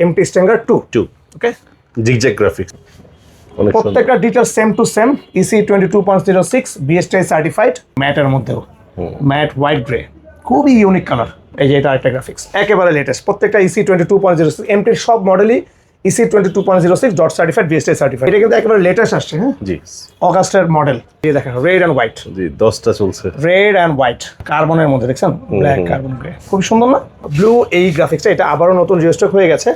MT Stinger 2 okay zigzag graphics প্রত্যেকটা details same to same EC 22.06 BSTI certified ম্যাটের মধ্যেও matt white grey খুবই unique colour. এই যে এটা একটা গ্রাফিক্স একেবারে লেটেস্ট প্রত্যেকটা ইসি 22.06 এমটির সব মডেলই EC 22.06 dot certified BSTI certified. এটা কিন্তু একেবারে লেটেস্ট আসছে। হ্যাঁ জি অগাস্টের মডেল। এই দেখেন রেড অ্যান্ড হোয়াইট। জি 10টা চলছে রেড অ্যান্ড হোয়াইট কার্বনের মধ্যে দেখছেন ব্ল্যাক কার্বন গ্রে খুব সুন্দর না ব্লু। এই গ্রাফিক্সটা এটা আবারও নতুন রিস্টক হয়ে গেছে।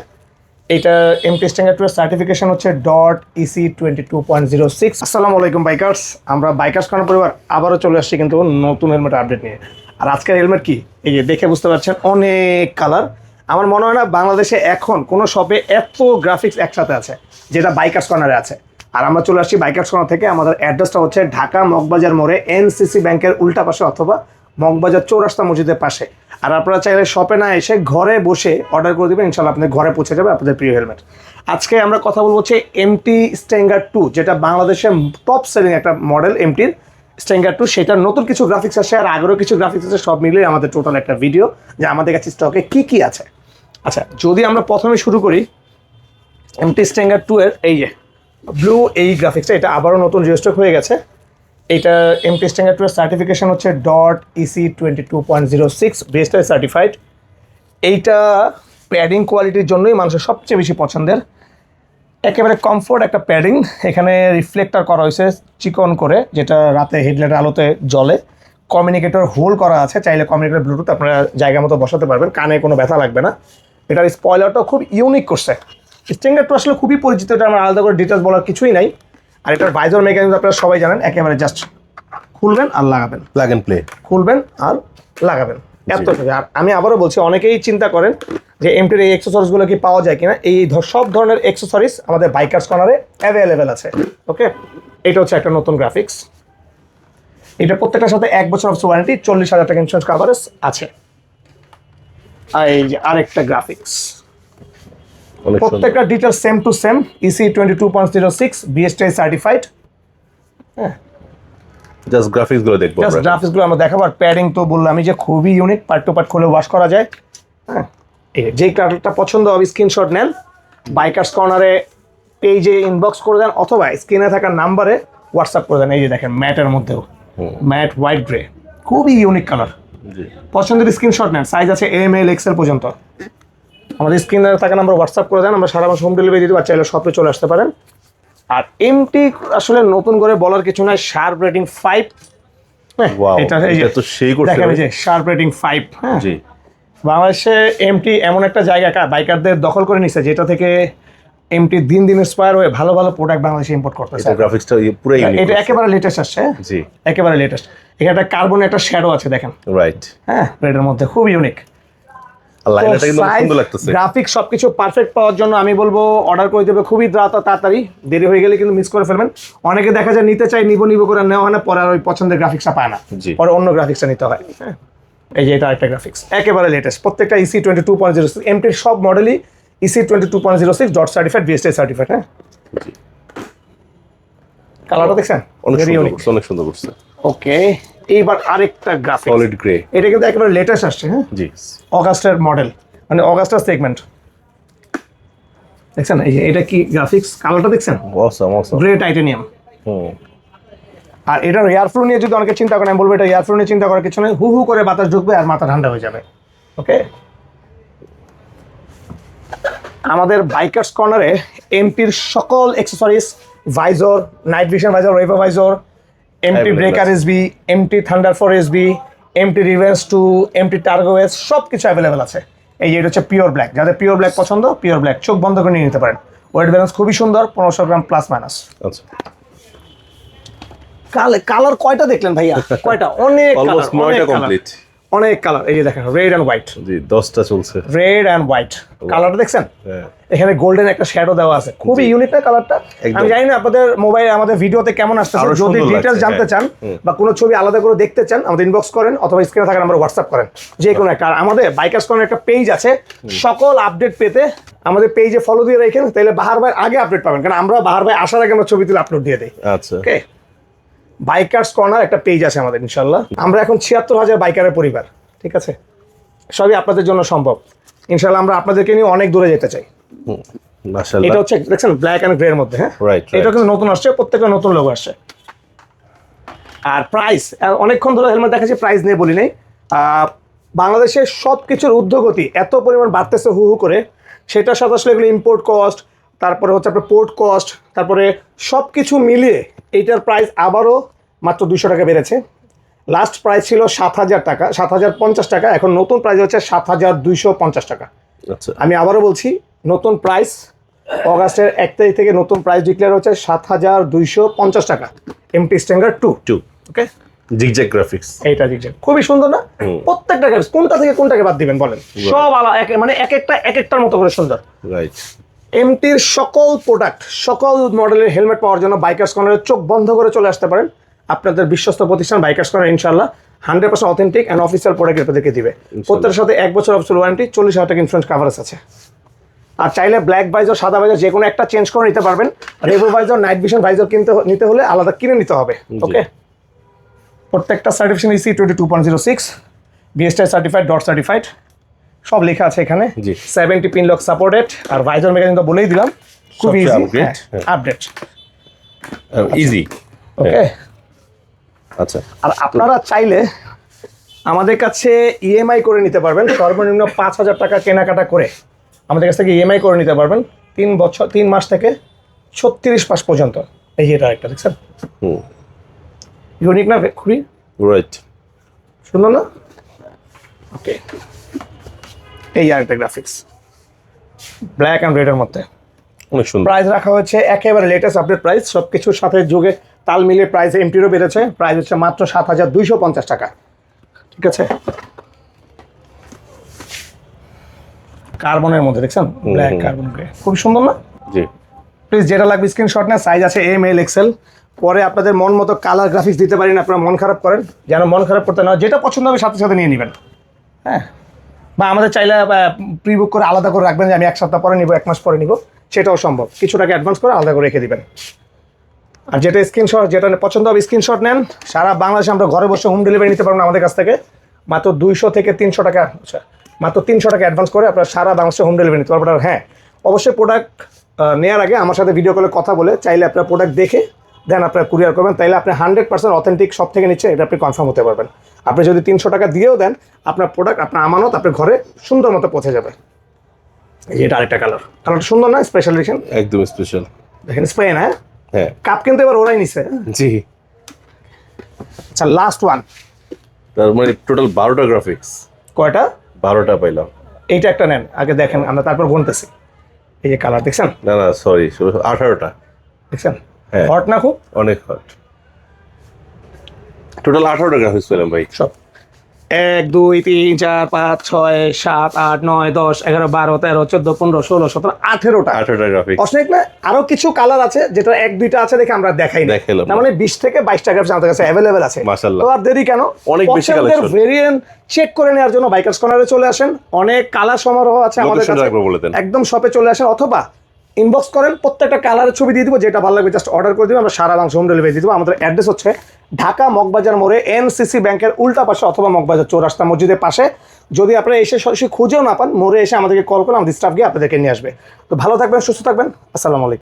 এটা এমটি স্ট্যাঙ্গার 2 এর সার্টিফিকেশন হচ্ছে ডট ইসি 22.06। আসসালামু আলাইকুম বাইকার্স, আমরা বাইকার্স কর্নার পরিবার আবারও চলে আসছি কিন্তু নতুন হেলমেট আপডেট নিয়ে। আর আজকের হেলমেট কি এই যে দেখে বুঝতে পারছেন অনেক কালার। আমার মনে হয় না বাংলাদেশে এখন কোনো শপে এত গ্রাফিক্স একসাথে আছে যেটা বাইকার্স কর্নারে আছে। আর আমরা চলে আসছি বাইকার্স কর্নার থেকে। আমাদের অ্যাড্রেসটা হচ্ছে ঢাকা মগবাজার মোড়ে এনসিসি ব্যাংকের উল্টা পাশে অথবা মগবাজার চৌরাস্তা মসজিদের পাশে। আর আপনারা চাইলে শপে না এসে ঘরে বসে অর্ডার করে দেবেন, ইনশাল্লাহ আপনাদের ঘরে পৌঁছে যাবে আপনাদের প্রিয় হেলমেট। আজকে আমরা কথা বলবো হচ্ছে এমটি স্ট্যাঙ্গার 2, যেটা বাংলাদেশের টপ সেলিং একটা মডেল এমটির স্ট্যাঙ্গার 2। সেটার নতুন কিছু গ্রাফিক্স আছে আর আগেরও কিছু গ্রাফিক্স আছে, সব মিলিয়ে আমাদের টোটাল একটা ভিডিও যে আমাদের কাছে স্টকে কী আছে। আচ্ছা, যদি আমরা প্রথমে শুরু করি এমটি স্ট্যাঙ্গার 2 এর এই যে ব্লু এই গ্রাফিক্সটা, এটা আবারও নতুন রিস্টক হয়ে গেছে। এটা এমটি স্ট্যাঙ্গার 2 এর সার্টিফিকেশন হচ্ছে ডট ইসি 22.06 বিএসটিআই সার্টিফাইড। এইটা প্যাডিং কোয়ালিটির জন্যই মানুষের সবচেয়ে বেশি পছন্দের। একেবারে কমফোর্ট একটা প্যাডিং। এখানে রিফ্লেক্টার করা হয়েছে চিকন করে, যেটা রাতে হেডলাইটের আলোতে জ্বলে। কমিউনিকেটর হোল করা আছে, চাইলে কমিউনিকেটর ব্লুটুথ আপনারা জায়গা মতো বসাতে পারবেন, কানে কোনো ব্যথা লাগবে না। এটার স্পয়লারটাও খুব ইউনিক করছে। স্ট্যাঙ্গার 2 আসলে খুবই পরিচিত, এটা আমার আলাদা করে ডিটেলস বলার কিছুই নাই। আর এটার ভাইজর মেকানিজম আপনারা সবাই জানেন, একেবারে জাস্ট খুলবেন আর লাগাবেন, প্লাগ এন্ড প্লে, খুলবেন আর লাগাবেন, এত সোজা। আর আমি আবারও বলছি, অনেকেই চিন্তা করেন যে এমটির এই অ্যাক্সেসরিজগুলো কি পাওয়া যায় কিনা। এই সব ধরনের অ্যাক্সেসরিজ আমাদের বাইকার্স কর্নারে অ্যাভেলেবেল আছে। ওকে, এটা হচ্ছে একটা নতুন গ্রাফিক্স। এটা প্রত্যেকটার সাথে 1 বছর অফ ওয়ারেন্টি, 40,000 টাকা ইন্স্যুরেন্স কাভারেজ আছে। আর এই যে আরেকটা গ্রাফিক্স, প্রত্যেকটা details same to same EC 22.06 BSTI certified. হ্যাঁ, জাস্ট গ্রাফিক্সগুলো দেখবো, জাস্ট গ্রাফিক্সগুলো আমরা দেখাবো। আর প্যাডিং তো বললাম যে খুবই ইউনিক, পার্ট টু পার্ট খুলে ওয়াশ করা যায়। হ্যাঁ, যেই কালারটা পছন্দ হবে স্ক্রিনশট নেন, বাইকার্স কর্নারে পেজে ইনবক্স করে দেন অথবা স্ক্রিনে থাকা নাম্বারে হোয়াটসঅ্যাপ করে দেন। এই যে দেখেন ম্যাটের মধ্যেও ম্যাট হোয়াইট গ্রে খুবই ইউনিক কালার। পছন্দের স্ক্রিনশট নেন, সাইজ আছে এম এল এক্সেল পর্যন্ত। আমাদের স্ক্রিনে থাকা নাম্বার হোয়াটসঅ্যাপ করে দেন, আমরা সারা মাস হোম ডেলিভারি দিতে পারি, চাইলে শপে চলে আসতে পারেন। আর এমটি আসলে নতুন করে বলার কিছু নাই, শার্প রেটিং 5। এটা তো সেই করছে, দেখেন এই যে শার্প রেটিং 5। হ্যাঁ, জি বাংলাদেশে এমটি এমন একটা জায়গা বাইকারদের দখল করে নিচ্ছে, যেটা থেকে এমটি দিন দিন ইন্সপায়ার হয়ে ভালো ভালো প্রোডাক্ট বাংলাদেশে ইম্পোর্ট করতেছে। এটা গ্রাফিক্সটা পুরো ইউনিক, এটা একেবারে লেটেস্ট আসছে। জি একেবারে লেটেস্ট। এখানে একটা কার্বনের একটা শ্যাডো আছে দেখেন, রাইট। হ্যাঁ, রেডের মধ্যে খুব ইউনিক। লাইনটা কিন্তু অনেক সুন্দর লাগতেছে। গ্রাফিক্স সবকিছু পারফেক্ট পাওয়ার জন্য আমি বলবো অর্ডার করে দেবে খুবই তাড়াতাড়ি, দেরি হয়ে গেলে কিন্তু মিস করে ফেলবেন। অনেকে দেখা যায় নিতে চাই, নিব করে নেওয়া হয় না, পরে আর ওই পছন্দের গ্রাফিক্সটা পায় না, পরে অন্য গ্রাফিক্সটা নিতে হয়। হ্যাঁ, এই যে এটা একটা গ্রাফিক্স একেবারে লেটেস্ট, প্রত্যেকটা ইসি 22.06 এমটির সব মডেলই EC 22.06 dot certified BSTI certified. হ্যাঁ, কালারটা দেখছেন অনেক সুন্দর করছে। ওকে, এইবার আরেকটা গ্রাফিক্স সলিড গ্রে, এটা কিন্তু একেবারে লেটেস্ট আসছে। হ্যাঁ, জি অগাস্টের মডেল, মানে অগাস্টার সেগমেন্ট। দেখছেন এই যে এটা কি গ্রাফিক্স, কালারটা দেখছেন অসাম গ্রে টাইটানিয়াম। আর এটার এয়ার ফ্লো নিয়ে যদি অনেকে চিন্তা করেন, আমি বলবো এটা এয়ার ফ্লো নিয়ে চিন্তা করার কিছু নেই, হু হু করে বাতাস ঢুকবে আর মাথা ঠান্ডা হয়ে যাবে। ওকে, আমাদের বাইকার্স কর্নারে এমটির সকল accessories, visor, night vision visor, Revo visor, MT Breaker SB, MT Thunder 4 SB, MT Revenge 2, MT Targo S, সব কিছু অ্যাভেলেবেল আছে। এই যে এটা হচ্ছে পিওর ব্ল্যাক, যাদের পিওর ব্ল্যাক পছন্দ পিওর ব্ল্যাক চোখ বন্ধ করে নিয়ে নিতে পারেন। ওয়েট ব্যালেন্স খুবই সুন্দর, 1500 গ্রাম প্লাস মাইনাস। আচ্ছা, কালার কয়টা দেখলেন ভাইয়া? কয়টা? অনেক কালার, অলমোস্ট 9টা কমপ্লিট, অনেক কালার। এই যে দেখেন রেড অ্যান্ড হোয়াইট, জি 10টা চলছে। রেড অ্যান্ড হোয়াইট কালারটা দেখছেন? হ্যাঁ, এখানে গোল্ডেন একটা শ্যাডো দেওয়া আছে, খুবই ইউনিক না কালারটা? আমি জানি না আপনাদের মোবাইল আমাদের ভিডিওতে কেমন আসতেছে, যদি ডিটেইলস জানতে চান বা কোনো ছবি আলাদা করে দেখতে চান আমাদের ইনবক্স করেন অথবা স্ক্রিনে থাকা নাম্বার হোয়াটসঅ্যাপ করেন, যে কোনো একটা। আর আমাদের বাইকার্স কর্নার একটা পেজ আছে, সকল আপডেট পেতে আমাদের পেজে ফলো দিয়ে রাখেন, তাহলে বাহার ভাই আগে আপডেট পাবেন, কারণ আমরা বাহার ভাই আসার আগে আমরা ছবি তুলে আপলোড দিয়ে দিই। আচ্ছা, ওকে, বাইকার্স কর্নার একটা পেজ আছে আমাদের, ইনশাল্লাহ। আমরা এখন 76,000 বাইকারের পরিবার, ঠিক আছে? সবই আপনাদের জন্য সম্ভব, ইনশাল্লাহ। আমরা আপনাদেরকে নিয়ে অনেক দূরে যেতে চাই। মাশাআল্লাহ। এটা হচ্ছে দেখছেন ব্ল্যাক এন্ড গ্রে এর মধ্যে, হ্যাঁ রাইট এটা কিন্তু নতুন আসছে, প্রত্যেকটা নতুন লোগো আসছে। আর প্রাইস অনেকক্ষণ ধরে হেলমেট দেখাচ্ছি, প্রাইস নিয়ে বলি নাই। বাংলাদেশের সব কিছুর ঊর্ধ্বগতি এত পরিমাণ বাড়তেছে হু হু করে, সেটার সাথে আসলে এগুলো ইম্পোর্ট কস্ট, তারপরে হচ্ছে আপনার পোর্ট কস্ট, তারপরে সব কিছু মিলিয়ে এইটার প্রাইস আবারও মাত্র 200 টাকা বেড়েছে। লাস্ট প্রাইস ছিল 7,000 টাকা, 7,050 টাকা, এখন নতুন প্রাইস হচ্ছে 7,250 টাকা। আচ্ছা আমি আবারও বলছি, নতুন প্রাইস অগাস্টের 1 তারিখ থেকে নতুন প্রাইস ডিক্লেয়ার হচ্ছে 7,250 টাকা MT Stinger 2। 2 okay, zigzag graphics. এইটা দিচ্ছে খুবই সুন্দর না? প্রত্যেকটা গ্রাফিক্স কোনটা থেকে কোনটাকে বাদ দিবেন বলেন? সব আলাদা, মানে এক একটার মতো করে সুন্দর। রাইট। এমটির সকল প্রোডাক্ট, সকল মডেলের হেলমেট পাওয়ার জন্য বাইকার্স কর্নারের চোখ বন্ধ করে চলে আসতে পারেন। আপনাদের বিশ্বস্ত প্রতিষ্ঠান বাইকার্স কর্নার ইনশাআল্লাহ 100% অথেন্টিক অ্যান্ড অফিসিয়াল প্রোডাক্ট আপনাদেরকে দিবে। প্রত্যেকের সাথে 1 বছর অফিসিয়াল ওয়ারেন্টি, 40,000 টাকা ইন্স্যুরেন্স কাভারেজ আছে। আর চাইলে ব্ল্যাক ভাইজার, সাদা ভাইজার যে কোনো একটা চেঞ্জ করে নিতে পারবেন। Revo visor, night vision visor নিতে হলে আলাদা কিনে নিতে হবে। ওকে, প্রত্যেকটা certification EC 22.06, BST certified, dot certified, সব লেখা আছে এখানে। জি। 70 পিন লক সাপোর্টেড। আর ভাইজার মেকানিজম তো বলেই দিলাম, খুব সবচেয়ে ইজি upgrade, হ্যাঁ। আপডেট। ইজি। ওকে, আচ্ছা আর আপনারা চাইলে আমাদের কাছে ইএমআই করে নিতে পারবেন। সর্বনিম্ন 5,000 টাকা কেনাকাটা করে আমাদের কাছ থেকে ইএমআই করে নিতে পারবেন 3 মাস থেকে 36 মাস পর্যন্ত। এই যে এটা একটা দেখছেন, ইউনিক না? খুবই রাইট। সুন্দর না? ওকে, এই আরেকটা গ্রাফিক্স ব্ল্যাক অ্যান্ড রেডের মধ্যে। অনেক সুন্দর। প্রাইস রাখা হচ্ছে একেবারে লেটেস্ট আপডেট প্রাইস, সব কিছুর সাথে যুগে তাল মিলিয়ে প্রাইস এমটিরও বেড়েছে। প্রাইস হচ্ছে মাত্র 7,250 টাকা। ঠিক আছে, কার্বনের মধ্যে দেখছেন, ব্ল্যাক কার্বন গ্রে, খুব সুন্দর না? জি। প্লিজ যেটা লাগবে স্ক্রিনশট নেন, সাইজ আছে এম এল এক্সেল। পরে আপনাদের মন মতো কালার গ্রাফিক্স দিতে পারেন, আপনারা মন খারাপ করেন, যেন মন খারাপ করতে না, যেটা পছন্দ হবে সাথে সাথে নিয়ে নেবেন। হ্যাঁ, বা আমাদের চাইলে প্রি বুক করে আলাদা করে রাখবেন যে আমি 1 সপ্তাহ পরে নিব, 1 মাস পরে নিব, সেটাও সম্ভব। কিছু টাকা অ্যাডভান্স করে আলাদা করে রেখে দিবেন। আর যেটা স্ক্রিনশট, যেটা পছন্দ হবে স্ক্রিনশট নেন। সারা বাংলাদেশে আমরা ঘরে বসে হোম ডেলিভারি নিতে পারবেন আমাদের কাছ থেকে। মাত্র 200 থেকে 300 টাকা, আচ্ছা মাত্র 300 টাকা অ্যাডভান্স করে আপনারা সারা বাংলাদেশে হোম ডেলিভারি নিতে পারবেন। আর হ্যাঁ, অবশ্যই প্রোডাক্ট নেওয়ার আগে আমার সাথে ভিডিও কলে কথা বলে চাইলে আপনার প্রোডাক্ট দেখে দেন আপনারা কুরিয়ার করবেন, তাইলে আপনি 100% অথেন্টিক সব থেকে নিচ্ছেন এটা আপনি কনফার্ম হতে পারবেন। আপনি যদি 300 টাকা দিয়েও দেন, আপনার প্রোডাক্ট, আপনার আমানত আপনার ঘরে সুন্দর মতো পৌঁছে যাবে। এই যে এটা আরেকটা কালারটা সুন্দর না? স্পেশাল এডিশন, একদম স্পেশাল। দেখেন স্পেন। হ্যাঁ, হ্যাঁ কাপ কিন্তু এবার ওরাই নিছে। জি। আচ্ছা, লাস্ট ওয়ান। তার মানে টোটাল 12টা গ্রাফিক্স। কয়টা? 12টা পাইলাম। এইটা একটা নেন আগে, দেখেন, আমরা তারপর গুনতেছি। এই যে কালার দেখছেন, না না সরি, 18টা। দেখছেন হ্যাঁ। হট না? খুব অনেক হট। টোটাল 18টা গ্রাফিক্স পেলাম ভাই। সব 1 2 3 4 5 6 7 8 9 10 11 12 13 14 15 16 17 18টা। 18টা গ্রাফিক্স। অনেক না? আরো কিছু কালার আছে যেটা 1 2টা আছে দেখে আমরা দেখাই না। দেখাইলাম না, মানে 20 থেকে 22টা গ্রাফিক্স আমাদের কাছে অ্যাভেলেবেল আছে। মাশাআল্লাহ। তো আর দেরি কেন? অনেক বেশি কালেকশন। ভেরিয়েন্ট চেক করে নেওয়ার জন্য বাইকার্স কর্নারে চলে আসেন। অনেক কালার সমারোহ আছে আমাদের লোকেশন কাছে। রাখবো বলে দেন। একদম শপে চলে আসেন, অথবা ইনবক্স করেন, প্রত্যেকটা কালারের ছবি দিয়ে দিব, যেটা ভালো লাগবে জাস্ট অর্ডার করে দিব, আমরা সারা বাংলা হোম ডেলিভারি দিয়ে দিব। আমাদের অ্যাড্রেস হচ্ছে ঢাকা মগবাজার মোড়ে এনসিসি ব্যাংকের উল্টা পাশে, অথবা মগবাজার চৌরাস্তা মসজিদের পাশে। যদি আপনারা এসে সরাসরি খুঁজেও না পান, মোড়ে এসে আমাদেরকে কল করে আমাদের স্টাফ গিয়ে আপনাদেরকে নিয়ে আসবে। তো ভালো থাকবেন, সুস্থ থাকবেন, আসসালামু আলাইকুম।